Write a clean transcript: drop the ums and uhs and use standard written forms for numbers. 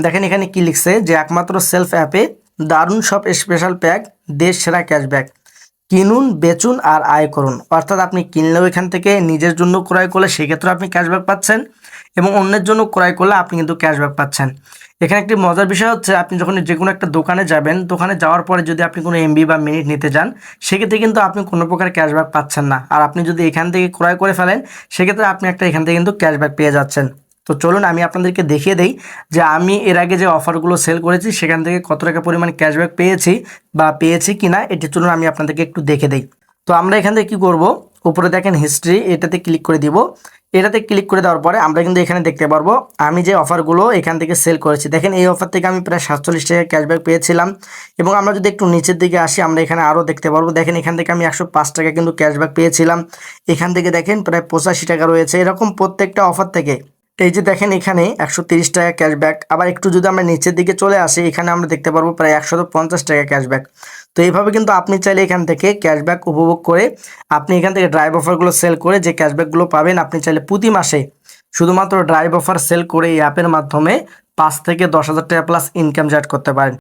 দেখেন এখানে কি লিখছে যে একমাত্র সেলফ অ্যাপে দারুণ সব স্পেশাল প্যাক, দেশ সেরা ক্যাশব্যাক, কিনুন বেচুন আর আয় করুন। অর্থাৎ আপনি কিনলেও এখান থেকে নিজের জন্য ক্রয় করলে সেক্ষেত্রে আপনি ক্যাশব্যাক পাচ্ছেন, এবং অন্যের জন্য ক্রয় করলে আপনি কিন্তু ক্যাশব্যাক পাচ্ছেন। এখানে একটি মজার বিষয় হচ্ছে আপনি যখন যে কোনো একটা দোকানে যাবেন, দোকানে যাওয়ার পরে যদি আপনি কোনো এমবি বা মিনিট নিতে যান, সেক্ষেত্রে কিন্তু আপনি কোনো প্রকার ক্যাশব্যাক পাচ্ছেন না। আর আপনি যদি এখান থেকে ক্রয় করে ফেলেন, সেক্ষেত্রে আপনি একটা এখান থেকে কিন্তু ক্যাশব্যাক পেয়ে যাচ্ছেন। তো চলুন আমি আপনাদেরকে দেখিয়ে দেই যে আমি এর আগে যে অফারগুলো সেল করেছি সেখান থেকে কত টাকা পরিমাণ ক্যাশব্যাক পেয়েছি বা পেয়েছি কিনা, এটি চলুন আমি আপনাদেরকে একটু দেখে দেই। তো আমরা এখান থেকে কী করব, উপরে দেখেন হিস্ট্রি, এটাতে ক্লিক করে দিব। এটাতে ক্লিক করে দেওয়ার পরে আমরা কিন্তু এখানে দেখতে পারবো আমি যে অফারগুলো এখান থেকে সেল করেছি। দেখেন এই অফার থেকে আমি প্রায় 47 টাকা ক্যাশব্যাক পেয়েছিলাম। এবং আমরা যদি একটু নিচের দিকে আসি, আমরা এখানে আরও দেখতে পারবো। দেখেন এখান থেকে আমি 105 টাকা কিন্তু ক্যাশব্যাক পেয়েছিলাম। এখান থেকে দেখেন প্রায় 85 টাকা রয়েছে। এরকম প্রত্যেকটা অফার থেকে এই যে দেখেন এখানে 130 টাকা ক্যাশব্যাক। আবার একটু যদি আমরা নিচের দিকে চলে আসি, এখানে আমরা দেখতে পারবো প্রায় 150 টাকা ক্যাশব্যাক। তো এইভাবে কিন্তু আপনি চাইলে এখান থেকে ক্যাশব্যাক উপভোগ করে আপনি এখান থেকে ড্রাইভ অফারগুলো সেল করে যে ক্যাশব্যাকগুলো পাবেন, আপনি চাইলে প্রতি মাসে শুধুমাত্র ড্রাইভ অফার সেল করে এই অ্যাপের মাধ্যমে 5 থেকে 10,000 টাকা প্লাস ইনকাম জেনারেট করতে পারেন।